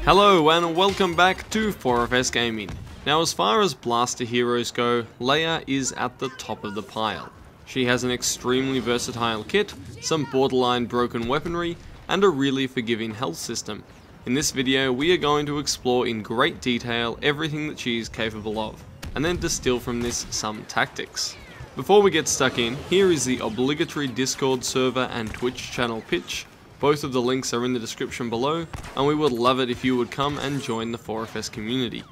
Hello and welcome back to 4FS Gaming. Now as far as blaster heroes go, Leia is at the top of the pile. She has an extremely versatile kit, some borderline broken weaponry, and a really forgiving health system. In this video we are going to explore in great detail everything that she is capable of, and then distill from this some tactics. Before we get stuck in, here is the obligatory Discord server and Twitch channel pitch. Both of the links are in the description below, and we would love it if you would come and join the 4FS community.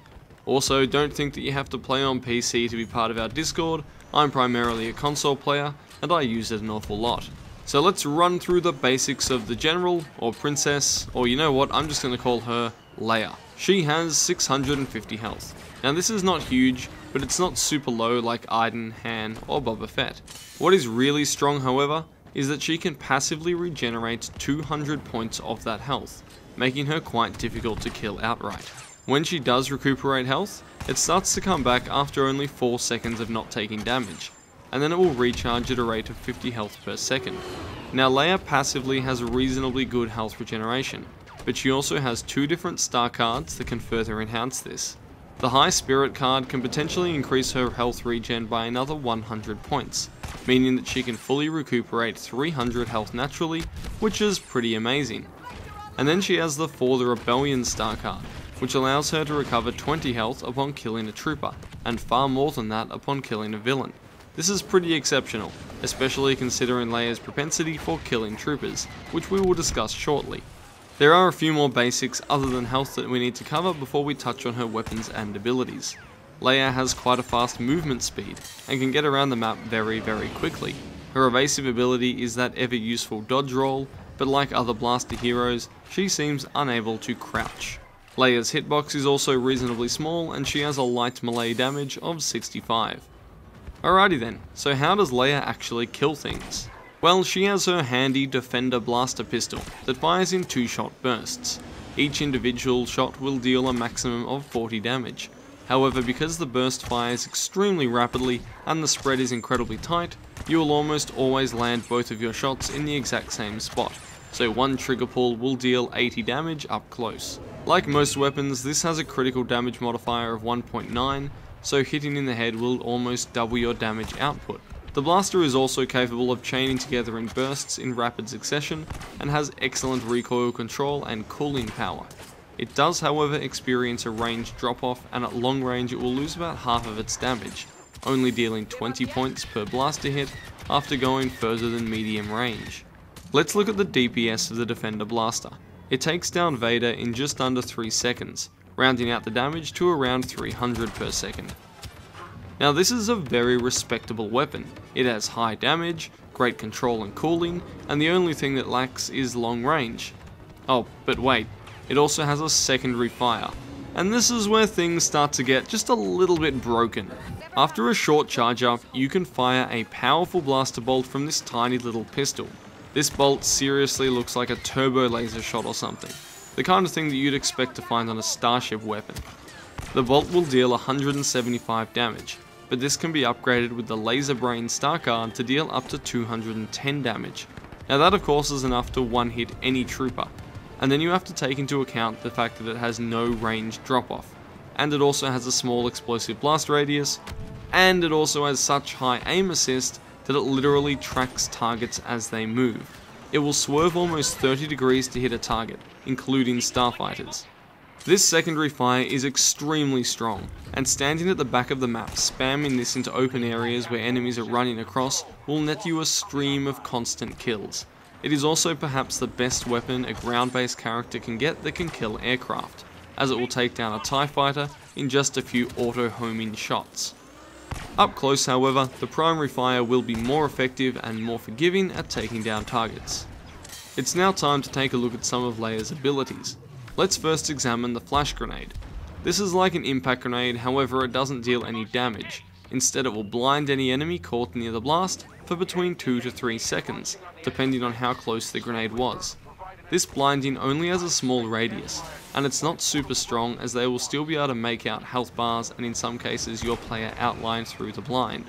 Also, don't think that you have to play on PC to be part of our Discord. I'm primarily a console player, and I use it an awful lot. So let's run through the basics of the general, or princess, or you know what, I'm just going to call her Leia. She has 650 health. Now this is not huge, but it's not super low like Iden, Han, or Boba Fett. What is really strong, however, is that she can passively regenerate 200 points of that health, making her quite difficult to kill outright. When she does recuperate health, it starts to come back after only 4 seconds of not taking damage, and then it will recharge at a rate of 50 health per second. Now Leia passively has a reasonably good health regeneration, but she also has 2 different star cards that can further enhance this. The High Spirit card can potentially increase her health regen by another 100 points, meaning that she can fully recuperate 300 health naturally, which is pretty amazing. And then she has the For the Rebellion star card, which allows her to recover 20 health upon killing a trooper, and far more than that upon killing a villain. This is pretty exceptional, especially considering Leia's propensity for killing troopers, which we will discuss shortly. There are a few more basics other than health that we need to cover before we touch on her weapons and abilities. Leia has quite a fast movement speed, and can get around the map very quickly. Her evasive ability is that ever useful dodge roll, but like other blaster heroes, she seems unable to crouch. Leia's hitbox is also reasonably small, and she has a light melee damage of 65. Alrighty then, so how does Leia actually kill things? Well, she has her handy Defender blaster pistol that fires in 2-shot bursts. Each individual shot will deal a maximum of 40 damage. However, because the burst fires extremely rapidly and the spread is incredibly tight, you will almost always land both of your shots in the exact same spot, so one trigger pull will deal 80 damage up close. Like most weapons, this has a critical damage modifier of 1.9, so hitting in the head will almost double your damage output. The blaster is also capable of chaining together in bursts in rapid succession, and has excellent recoil control and cooling power. It does, however, experience a range drop-off, and at long range it will lose about half of its damage, only dealing 20 points per blaster hit after going further than medium range. Let's look at the DPS of the Defender blaster. It takes down Vader in just under 3 seconds, rounding out the damage to around 300 per second. Now this is a very respectable weapon. It has high damage, great control and cooling, and the only thing that lacks is long range. Oh, but wait, it also has a secondary fire. And this is where things start to get just a little bit broken. After a short charge up, you can fire a powerful blaster bolt from this tiny little pistol. This bolt seriously looks like a turbo laser shot or something. The kind of thing that you'd expect to find on a starship weapon. The bolt will deal 175 damage. But this can be upgraded with the Laser Brain star card to deal up to 210 damage. Now that of course is enough to one-hit any trooper, and then you have to take into account the fact that it has no range drop-off, and it also has a small explosive blast radius, and it also has such high aim assist that it literally tracks targets as they move. It will swerve almost 30 degrees to hit a target, including starfighters. This secondary fire is extremely strong, and standing at the back of the map spamming this into open areas where enemies are running across will net you a stream of constant kills. It is also perhaps the best weapon a ground-based character can get that can kill aircraft, as it will take down a TIE fighter in just a few auto-homing shots. Up close, however, the primary fire will be more effective and more forgiving at taking down targets. It's now time to take a look at some of Leia's abilities. Let's first examine the flash grenade. This is like an impact grenade, however it doesn't deal any damage. Instead it will blind any enemy caught near the blast for between 2 to 3 seconds, depending on how close the grenade was. This blinding only has a small radius, and it's not super strong as they will still be able to make out health bars and in some cases your player outlined through the blind.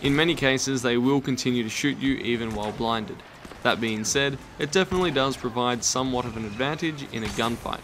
In many cases they will continue to shoot you even while blinded. That being said, it definitely does provide somewhat of an advantage in a gunfight.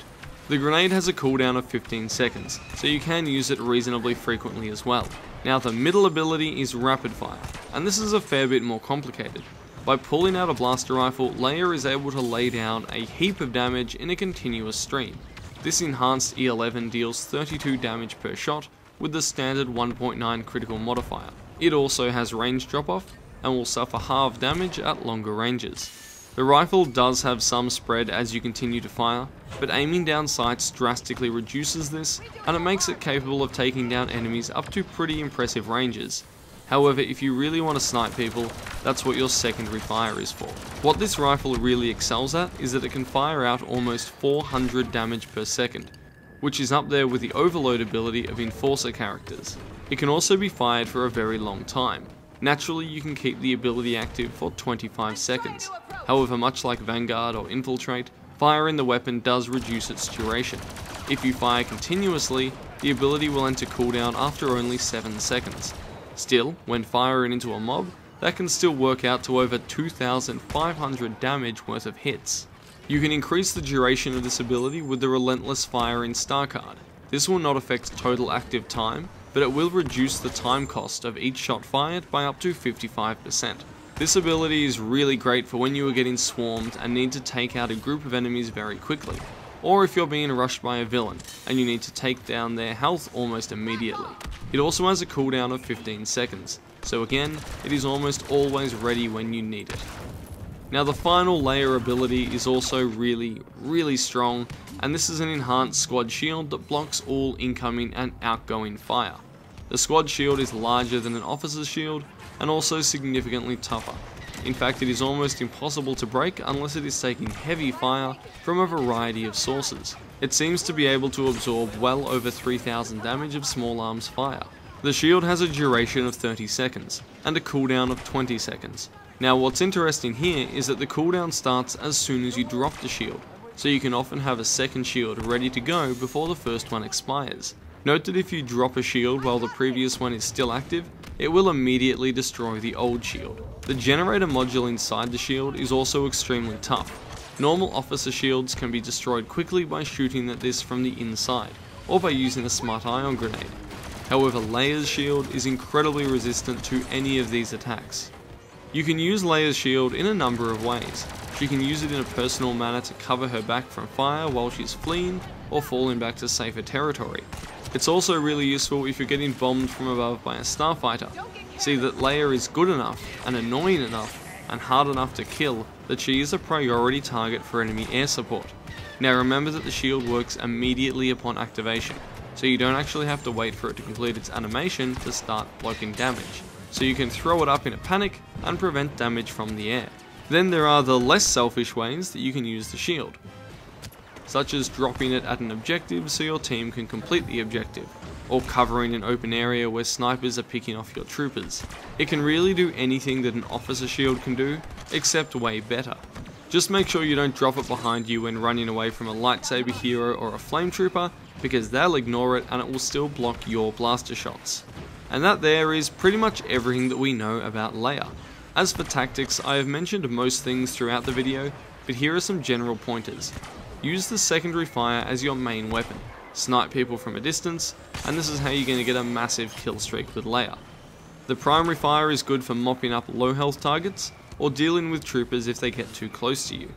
The grenade has a cooldown of 15 seconds, so you can use it reasonably frequently as well. Now the middle ability is rapid fire, and this is a fair bit more complicated. By pulling out a blaster rifle, Leia is able to lay down a heap of damage in a continuous stream. This enhanced E11 deals 32 damage per shot with the standard 1.9 critical modifier. It also has range drop off and will suffer half damage at longer ranges. The rifle does have some spread as you continue to fire, but aiming down sights drastically reduces this, and it makes it capable of taking down enemies up to pretty impressive ranges. However, if you really want to snipe people, that's what your secondary fire is for. What this rifle really excels at is that it can fire out almost 400 damage per second, which is up there with the overload ability of Enforcer characters. It can also be fired for a very long time. Naturally, you can keep the ability active for 25 seconds. However, much like Vanguard or Infiltrate, firing the weapon does reduce its duration. If you fire continuously, the ability will enter cooldown after only 7 seconds. Still, when firing into a mob, that can still work out to over 2,500 damage worth of hits. You can increase the duration of this ability with the Relentless Firing star card. This will not affect total active time, but it will reduce the time cost of each shot fired by up to 55%. This ability is really great for when you are getting swarmed and need to take out a group of enemies very quickly, or if you're being rushed by a villain and you need to take down their health almost immediately. It also has a cooldown of 15 seconds, so again, it is almost always ready when you need it. Now the final Leia ability is also really strong, and this is an enhanced squad shield that blocks all incoming and outgoing fire. The squad shield is larger than an officer's shield, and also significantly tougher. In fact, it is almost impossible to break unless it is taking heavy fire from a variety of sources. It seems to be able to absorb well over 3,000 damage of small arms fire. The shield has a duration of 30 seconds, and a cooldown of 20 seconds. Now what's interesting here is that the cooldown starts as soon as you drop the shield, so you can often have a second shield ready to go before the first one expires. Note that if you drop a shield while the previous one is still active, it will immediately destroy the old shield. The generator module inside the shield is also extremely tough. Normal officer shields can be destroyed quickly by shooting at this from the inside, or by using a smart ion grenade. However, Leia's shield is incredibly resistant to any of these attacks. You can use Leia's shield in a number of ways. She can use it in a personal manner to cover her back from fire while she's fleeing or falling back to safer territory. It's also really useful if you're getting bombed from above by a starfighter. See that Leia is good enough and annoying enough and hard enough to kill that she is a priority target for enemy air support. Now remember that the shield works immediately upon activation, so you don't actually have to wait for it to complete its animation to start blocking damage. So you can throw it up in a panic and prevent damage from the air. Then there are the less selfish ways that you can use the shield, such as dropping it at an objective so your team can complete the objective, or covering an open area where snipers are picking off your troopers. It can really do anything that an officer shield can do, except way better. Just make sure you don't drop it behind you when running away from a lightsaber hero or a flame trooper, because they'll ignore it and it will still block your blaster shots. And that there is pretty much everything that we know about Leia. As for tactics, I have mentioned most things throughout the video, but here are some general pointers. Use the secondary fire as your main weapon. Snipe people from a distance, and this is how you're going to get a massive kill streak with Leia. The primary fire is good for mopping up low health targets, or dealing with troopers if they get too close to you.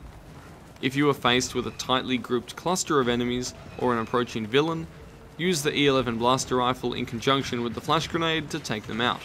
If you are faced with a tightly grouped cluster of enemies, or an approaching villain, use the E11 blaster rifle in conjunction with the flash grenade to take them out.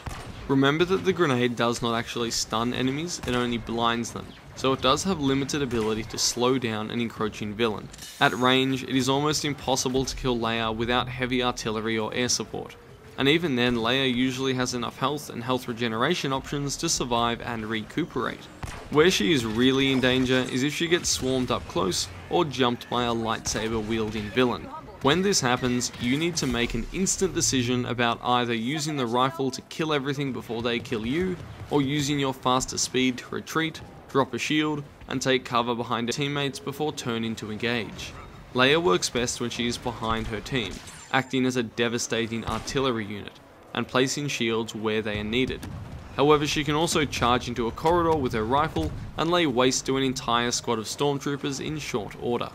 Remember that the grenade does not actually stun enemies, it only blinds them, so it does have limited ability to slow down an encroaching villain. At range, it is almost impossible to kill Leia without heavy artillery or air support, and even then Leia usually has enough health and health regeneration options to survive and recuperate. Where she is really in danger is if she gets swarmed up close or jumped by a lightsaber wielding villain. When this happens, you need to make an instant decision about either using the rifle to kill everything before they kill you, or using your faster speed to retreat, drop a shield, and take cover behind her teammates before turning to engage. Leia works best when she is behind her team, acting as a devastating artillery unit, and placing shields where they are needed. However, she can also charge into a corridor with her rifle and lay waste to an entire squad of stormtroopers in short order.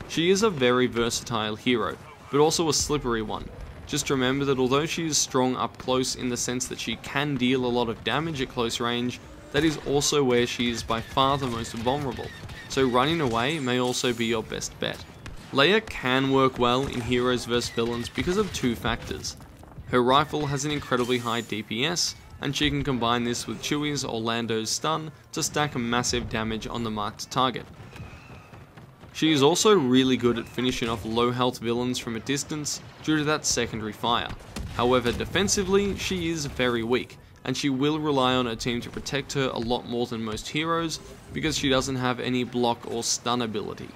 She is a very versatile hero, but also a slippery one. Just remember that although she is strong up close in the sense that she can deal a lot of damage at close range, that is also where she is by far the most vulnerable, so running away may also be your best bet. Leia can work well in heroes vs villains because of two factors. Her rifle has an incredibly high DPS, and she can combine this with Chewie's or Lando's stun to stack massive damage on the marked target. She is also really good at finishing off low health villains from a distance due to that secondary fire. However, defensively, she is very weak, and she will rely on her team to protect her a lot more than most heroes because she doesn't have any block or stun ability.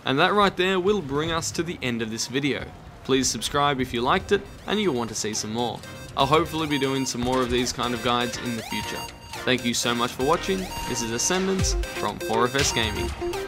And that right there will bring us to the end of this video. Please subscribe if you liked it and you want to see some more. I'll hopefully be doing some more of these kind of guides in the future. Thank you so much for watching. This is Ascendance from 4FS Gaming.